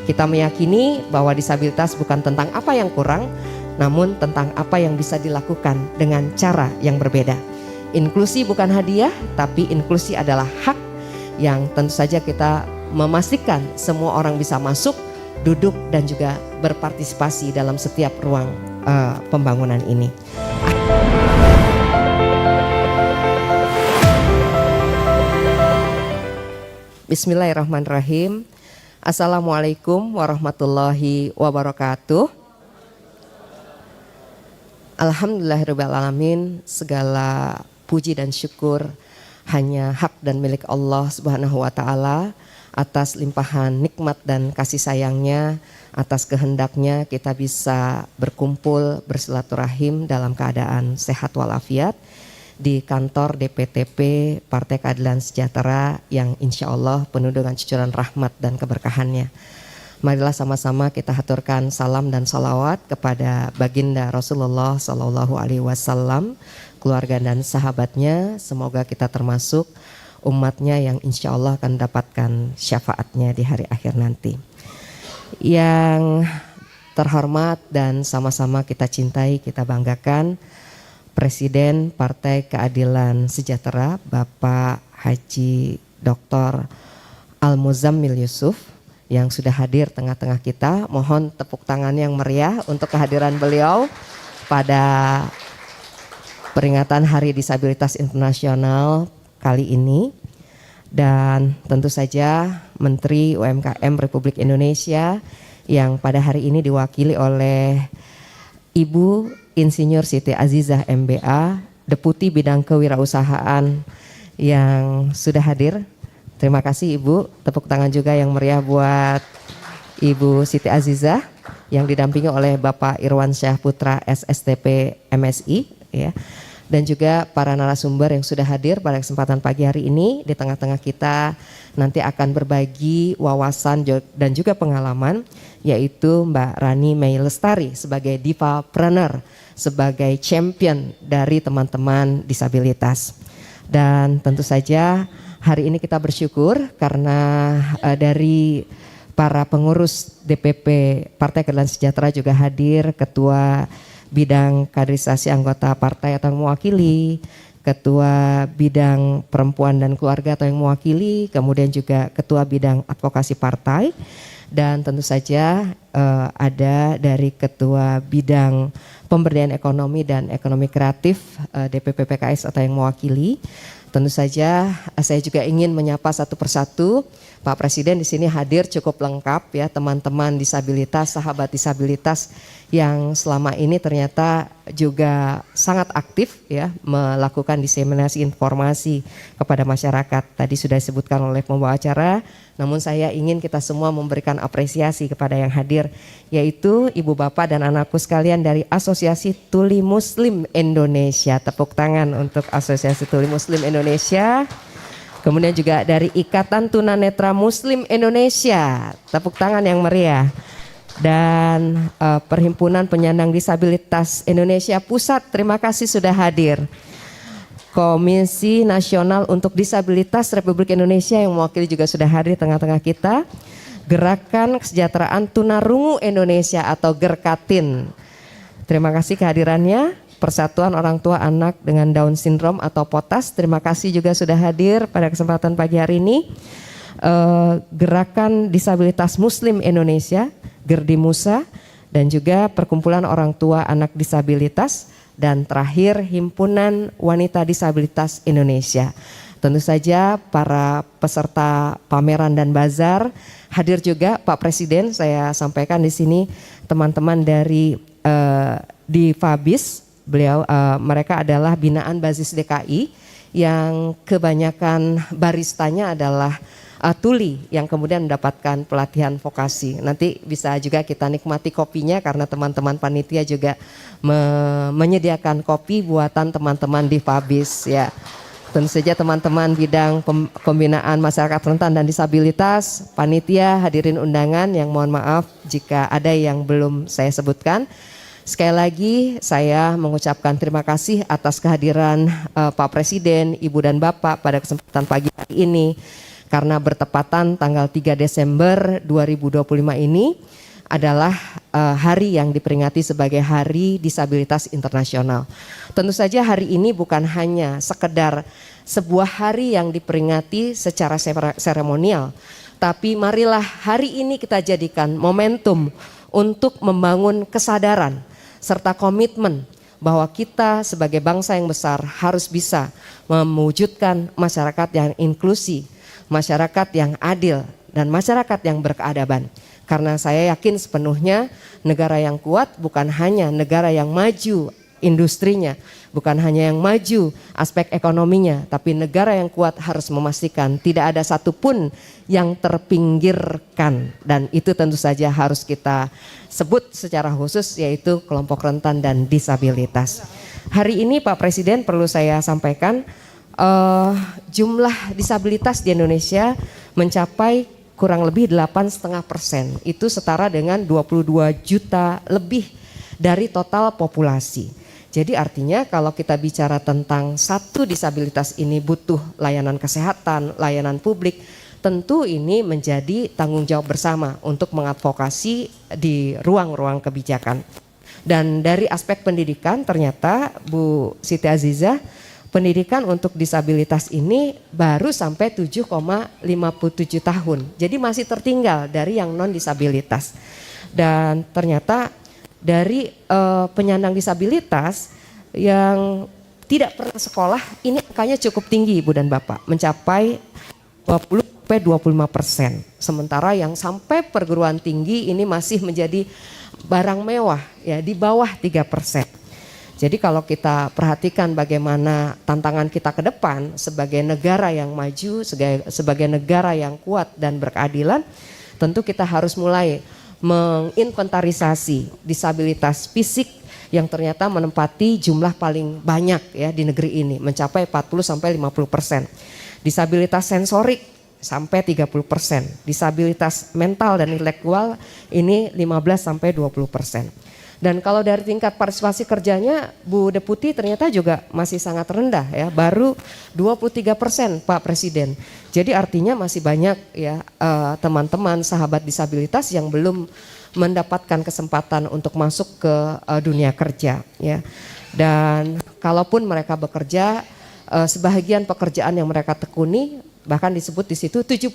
Kita meyakini bahwa disabilitas bukan tentang apa yang kurang, namun tentang apa yang bisa dilakukan dengan cara yang berbeda. Inklusi bukan hadiah, tapi inklusi adalah hak yang tentu saja kita memastikan semua orang bisa masuk, duduk, dan juga berpartisipasi dalam setiap ruang pembangunan ini. Bismillahirrahmanirrahim. Assalamualaikum warahmatullahi wabarakatuh. Alhamdulillahirrahmanirrahim. Segala puji dan syukur hanya hak dan milik Allah Subhanahu wa ta'ala atas limpahan nikmat dan kasih sayangnya, atas kehendaknya kita bisa berkumpul bersilaturahim dalam keadaan sehat walafiat di kantor DPTP Partai Keadilan Sejahtera yang insya Allah penuh dengan cucuran rahmat dan keberkahannya. Marilah sama-sama kita haturkan salam dan salawat kepada baginda Rasulullah Sallallahu Alaihi Wasallam, keluarga dan sahabatnya. Semoga kita termasuk umatnya yang insya Allah akan mendapatkan syafaatnya di hari akhir nanti. Yang terhormat dan sama-sama kita cintai, kita banggakan, Presiden Partai Keadilan Sejahtera Bapak Haji Dr. Al-Muzammil Yusuf yang sudah hadir tengah-tengah kita. Mohon tepuk tangan yang meriah untuk kehadiran beliau pada peringatan Hari Disabilitas Internasional kali ini. Dan tentu saja Menteri UMKM Republik Indonesia yang pada hari ini diwakili oleh Ibu Insinyur Siti Azizah MBA, Deputi Bidang Kewirausahaan yang sudah hadir. Terima kasih Ibu, tepuk tangan juga yang meriah buat Ibu Siti Azizah yang didampingi oleh Bapak Irwan Syah Putra SSTP MSI ya. Dan juga para narasumber yang sudah hadir pada kesempatan pagi hari ini. Di tengah-tengah kita nanti akan berbagi wawasan dan juga pengalaman, yaitu Mbak Rani Mei Lestari sebagai divapreneur, sebagai champion dari teman-teman disabilitas. Dan tentu saja hari ini kita bersyukur karena dari para pengurus DPP Partai Keadilan Sejahtera juga hadir, Ketua Bidang Kaderisasi Anggota Partai atau yang mewakili, Ketua Bidang Perempuan dan Keluarga atau yang mewakili, kemudian juga Ketua Bidang Advokasi Partai, dan tentu saja ada dari Ketua Bidang Pemberdayaan Ekonomi dan Ekonomi Kreatif DPP PKS atau yang mewakili. Tentu saja saya juga ingin menyapa satu persatu. Pak Presiden di sini hadir cukup lengkap ya, teman-teman disabilitas, sahabat disabilitas yang selama ini ternyata juga sangat aktif ya melakukan diseminasi informasi kepada masyarakat. Tadi sudah disebutkan oleh pembawa acara, namun saya ingin kita semua memberikan apresiasi kepada yang hadir, yaitu Ibu Bapak dan anakku sekalian dari Asosiasi Tuli Muslim Indonesia. Tepuk tangan untuk Asosiasi Tuli Muslim Indonesia. Kemudian juga dari Ikatan Tunanetra Muslim Indonesia, tepuk tangan yang meriah. Dan Perhimpunan Penyandang Disabilitas Indonesia Pusat, terima kasih sudah hadir. Komisi Nasional untuk Disabilitas Republik Indonesia yang mewakili juga sudah hadir tengah-tengah kita. Gerakan Kesejahteraan Tunarungu Indonesia atau GERKATIN, terima kasih kehadirannya. Persatuan Orang Tua Anak dengan Down Syndrome atau POTAS, terima kasih juga sudah hadir pada kesempatan pagi hari ini. Gerakan Disabilitas Muslim Indonesia, GERDIMUSA, dan juga Perkumpulan Orang Tua Anak Disabilitas, dan terakhir Himpunan Wanita Disabilitas Indonesia. Tentu saja para peserta pameran dan bazar hadir juga. Pak Presiden, saya sampaikan di sini teman-teman dari Difabis. Beliau mereka adalah binaan Basis DKI yang kebanyakan baristanya adalah tuli yang kemudian mendapatkan pelatihan vokasi. Nanti bisa juga kita nikmati kopinya karena teman-teman panitia juga menyediakan kopi buatan teman-teman di Fabis ya. Tentu saja teman-teman bidang pembinaan masyarakat rentan dan disabilitas, panitia, hadirin undangan yang mohon maaf jika ada yang belum saya sebutkan. Sekali lagi saya mengucapkan terima kasih atas kehadiran Pak Presiden, Ibu dan Bapak pada kesempatan pagi hari ini. karena bertepatan tanggal 3 Desember 2025 ini adalah hari yang diperingati sebagai Hari Disabilitas Internasional. Tentu saja hari ini bukan hanya sekedar sebuah hari yang diperingati secara seremonial, tapi marilah hari ini kita jadikan momentum untuk membangun kesadaran serta komitmen bahwa kita sebagai bangsa yang besar harus bisa mewujudkan masyarakat yang inklusi, masyarakat yang adil, dan masyarakat yang berkeadaban. Karena saya yakin sepenuhnya negara yang kuat bukan hanya negara yang maju industrinya, bukan hanya yang maju aspek ekonominya, tapi negara yang kuat harus memastikan tidak ada satupun yang terpinggirkan, dan itu tentu saja harus kita sebut secara khusus, yaitu kelompok rentan dan disabilitas. Hari ini Pak Presiden, perlu saya sampaikan, jumlah disabilitas di Indonesia mencapai kurang lebih 8,5%, itu setara dengan 22 juta lebih dari total populasi. Jadi artinya kalau kita bicara tentang satu disabilitas ini butuh layanan kesehatan, layanan publik, tentu ini menjadi tanggung jawab bersama untuk mengadvokasi di ruang-ruang kebijakan. Dan dari aspek pendidikan ternyata Bu Siti Azizah, pendidikan untuk disabilitas ini baru sampai 7,57 tahun. Jadi masih tertinggal dari yang non disabilitas. Dan ternyata dari penyandang disabilitas yang tidak pernah sekolah ini angkanya cukup tinggi Ibu dan Bapak, mencapai 20-25%. Sementara yang sampai perguruan tinggi ini masih menjadi barang mewah ya, di bawah 3%. Jadi kalau kita perhatikan bagaimana tantangan kita ke depan sebagai negara yang maju, sebagai negara yang kuat dan berkeadilan, tentu kita harus mulai menginventarisasi disabilitas fisik yang ternyata menempati jumlah paling banyak ya di negeri ini, mencapai 40-50%. Disabilitas sensorik sampai 30%, disabilitas mental dan intelektual ini 15-20%. Dan kalau dari tingkat partisipasi kerjanya Bu Deputi ternyata juga masih sangat rendah ya, baru 23% Pak Presiden. Jadi artinya masih banyak ya teman-teman sahabat disabilitas yang belum mendapatkan kesempatan untuk masuk ke dunia kerja ya. Dan kalaupun mereka bekerja, sebahagian pekerjaan yang mereka tekuni, bahkan disebut di situ 70%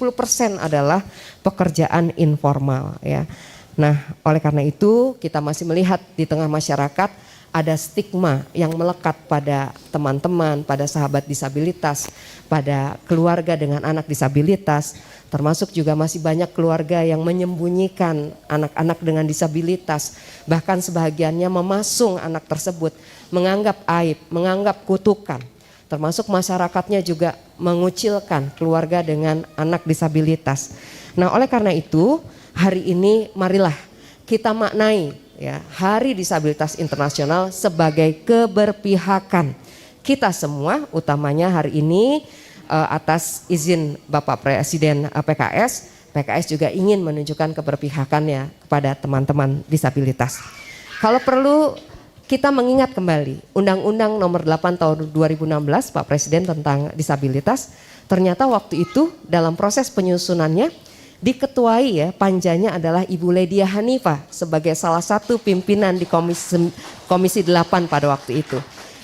adalah pekerjaan informal ya. Nah, oleh karena itu kita masih melihat di tengah masyarakat ada stigma yang melekat pada teman-teman, pada sahabat disabilitas, pada keluarga dengan anak disabilitas, termasuk juga masih banyak keluarga yang menyembunyikan anak-anak dengan disabilitas, bahkan sebahagiannya memasung anak tersebut, menganggap aib, menganggap kutukan. Termasuk masyarakatnya juga mengucilkan keluarga dengan anak disabilitas. Nah, oleh karena itu hari ini marilah kita maknai ya Hari Disabilitas Internasional sebagai keberpihakan kita semua, utamanya hari ini atas izin Bapak Presiden PKS juga ingin menunjukkan keberpihakannya kepada teman-teman disabilitas. Kalau perlu kita mengingat kembali Undang-Undang Nomor 8 Tahun 2016 Pak Presiden tentang disabilitas, ternyata waktu itu dalam proses penyusunannya diketuai ya panjanya adalah Ibu Ledia Hanifah sebagai salah satu pimpinan di Komisi 8 pada waktu itu.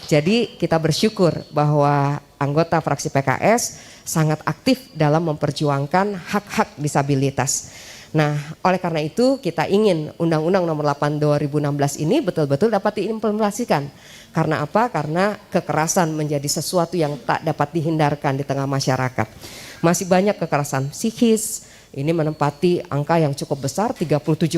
Jadi kita bersyukur bahwa anggota fraksi PKS sangat aktif dalam memperjuangkan hak-hak disabilitas. Nah, oleh karena itu kita ingin Undang-Undang Nomor 8 2016 ini betul-betul dapat diimplementasikan. Karena apa? Karena kekerasan menjadi sesuatu yang tak dapat dihindarkan di tengah masyarakat. Masih banyak kekerasan psikis, ini menempati angka yang cukup besar 37%,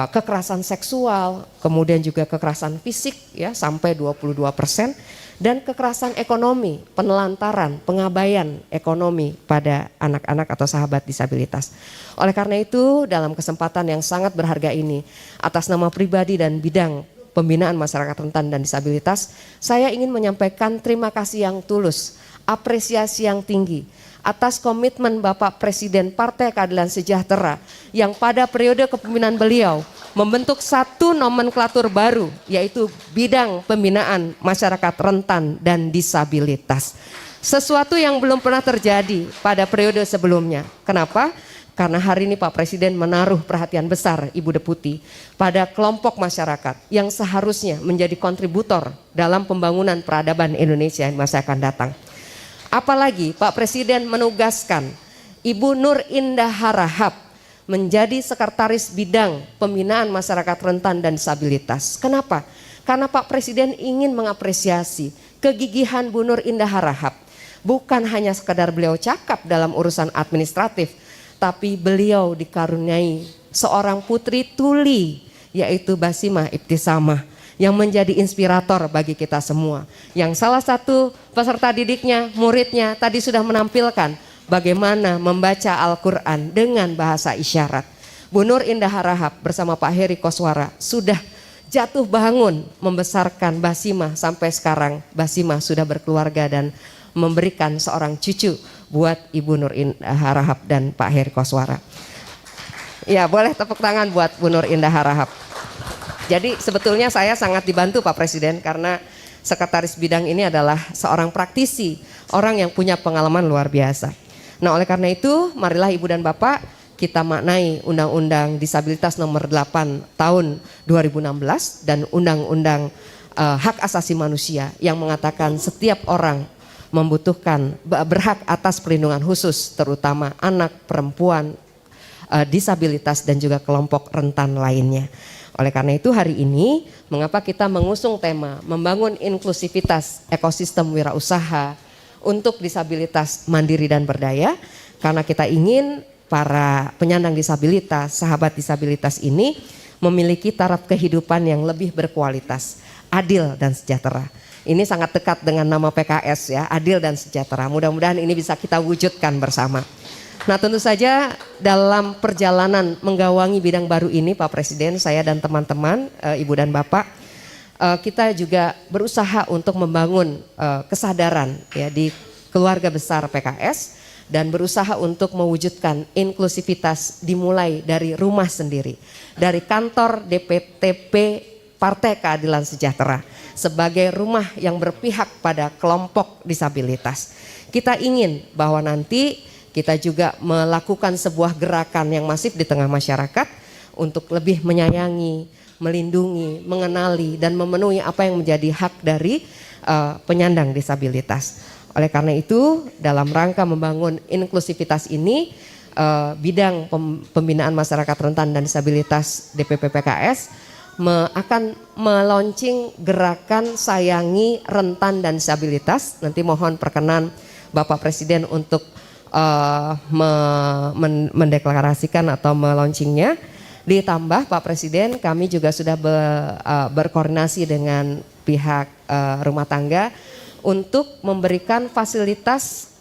kekerasan seksual, kemudian juga kekerasan fisik ya sampai 22%, dan kekerasan ekonomi, penelantaran, pengabaian ekonomi pada anak-anak atau sahabat disabilitas. Oleh karena itu dalam kesempatan yang sangat berharga ini, atas nama pribadi dan bidang pembinaan masyarakat rentan dan disabilitas, saya ingin menyampaikan terima kasih yang tulus, apresiasi yang tinggi atas komitmen Bapak Presiden Partai Keadilan Sejahtera yang pada periode kepemimpinan beliau membentuk satu nomenklatur baru, yaitu bidang pembinaan masyarakat rentan dan disabilitas. Sesuatu yang belum pernah terjadi pada periode sebelumnya. Kenapa? Karena hari ini Pak Presiden menaruh perhatian besar Ibu Deputi pada kelompok masyarakat yang seharusnya menjadi kontributor dalam pembangunan peradaban Indonesia yang masa akan datang. Apalagi Pak Presiden menugaskan Ibu Nur Indah Harahap menjadi Sekretaris Bidang Pembinaan Masyarakat Rentan dan Disabilitas. Kenapa? Karena Pak Presiden ingin mengapresiasi kegigihan Bu Nur Indah Harahap. Bukan hanya sekadar beliau cakap dalam urusan administratif, tapi beliau dikaruniai seorang putri tuli, yaitu Basimah Ibtisamah, yang menjadi inspirator bagi kita semua. Yang salah satu peserta didiknya, muridnya tadi sudah menampilkan bagaimana membaca Al-Quran dengan bahasa isyarat. Bu Nur Indah Harahap bersama Pak Heri Koswara sudah jatuh bangun membesarkan Basimah sampai sekarang. Basimah sudah berkeluarga dan memberikan seorang cucu buat Ibu Nur Indah Harahap dan Pak Heri Koswara. Ya, boleh tepuk tangan buat Bu Nur Indah Harahap. Jadi sebetulnya saya sangat dibantu Pak Presiden karena sekretaris bidang ini adalah seorang praktisi, orang yang punya pengalaman luar biasa. Nah, oleh karena itu marilah Ibu dan Bapak kita maknai Undang-Undang Disabilitas Nomor 8 Tahun 2016 dan Undang-Undang Hak Asasi Manusia yang mengatakan setiap orang membutuhkan berhak atas perlindungan khusus, terutama anak, perempuan, disabilitas dan juga kelompok rentan lainnya. Oleh karena itu hari ini mengapa kita mengusung tema membangun inklusivitas ekosistem wirausaha untuk disabilitas mandiri dan berdaya, karena kita ingin para penyandang disabilitas, sahabat disabilitas ini memiliki taraf kehidupan yang lebih berkualitas, adil dan sejahtera. Ini sangat dekat dengan nama PKS ya, adil dan sejahtera. Mudah-mudahan ini bisa kita wujudkan bersama. Nah, tentu saja dalam perjalanan menggawangi bidang baru ini Pak Presiden, saya dan teman-teman, Ibu dan Bapak, kita juga berusaha untuk membangun kesadaran ya di keluarga besar PKS dan berusaha untuk mewujudkan inklusivitas dimulai dari rumah sendiri, dari kantor DPTP Partai Keadilan Sejahtera sebagai rumah yang berpihak pada kelompok disabilitas. Kita ingin bahwa nanti kita juga melakukan sebuah gerakan yang masif di tengah masyarakat untuk lebih menyayangi, melindungi, mengenali dan memenuhi apa yang menjadi hak dari penyandang disabilitas. Oleh karena itu dalam rangka membangun inklusivitas ini bidang pembinaan masyarakat rentan dan disabilitas DPP PKS akan meluncing gerakan sayangi rentan dan disabilitas. Nanti mohon perkenan Bapak Presiden untuk mendeklarasikan atau meluncingnya. Ditambah Pak Presiden kami juga sudah berkoordinasi dengan pihak rumah tangga untuk memberikan fasilitas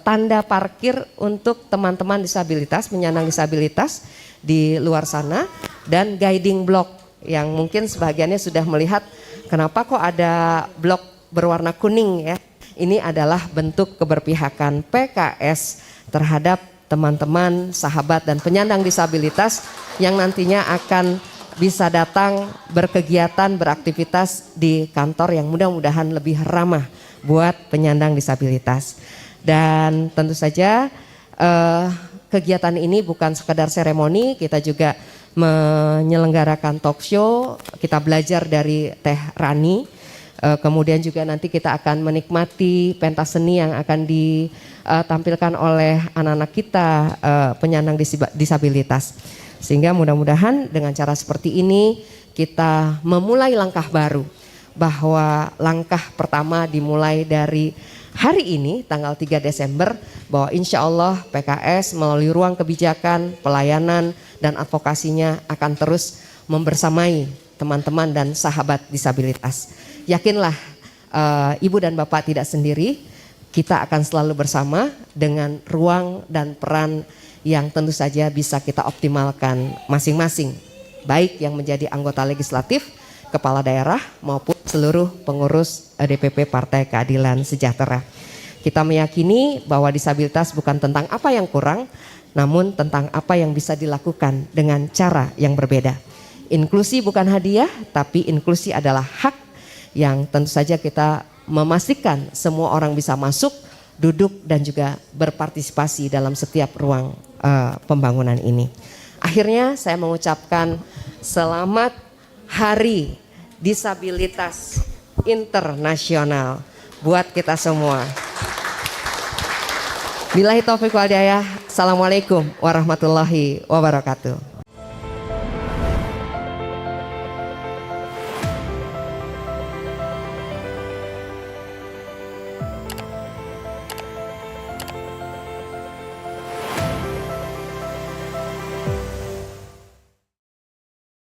tanda parkir untuk teman-teman disabilitas, penyandang disabilitas di luar sana, dan guiding block yang mungkin sebagiannya sudah melihat kenapa kok ada blok berwarna kuning ya. Ini adalah bentuk keberpihakan PKS terhadap teman-teman, sahabat dan penyandang disabilitas yang nantinya akan bisa datang berkegiatan, beraktivitas di kantor yang mudah-mudahan lebih ramah buat penyandang disabilitas. Dan tentu saja kegiatan ini bukan sekadar seremoni, kita juga menyelenggarakan talk show, kita belajar dari Teh Rani, kemudian juga nanti kita akan menikmati pentas seni yang akan ditampilkan oleh anak-anak kita penyandang disabilitas. Sehingga mudah-mudahan dengan cara seperti ini kita memulai langkah baru, bahwa langkah pertama dimulai dari hari ini tanggal 3 Desember bahwa insya Allah PKS melalui ruang kebijakan, pelayanan dan advokasinya akan terus membersamai teman-teman dan sahabat disabilitas. Yakinlah Ibu dan Bapak tidak sendiri, kita akan selalu bersama dengan ruang dan peran yang tentu saja bisa kita optimalkan masing-masing, baik yang menjadi anggota legislatif, kepala daerah maupun seluruh pengurus DPP Partai Keadilan Sejahtera. Kita meyakini bahwa disabilitas bukan tentang apa yang kurang, namun tentang apa yang bisa dilakukan dengan cara yang berbeda. Inklusi bukan hadiah, tapi inklusi adalah hak yang tentu saja kita memastikan semua orang bisa masuk duduk dan juga berpartisipasi dalam setiap ruang pembangunan ini. Akhirnya saya mengucapkan selamat Hari Disabilitas Internasional buat kita semua. Billahi taufiq wal hidayah. Assalamualaikum warahmatullahi wabarakatuh.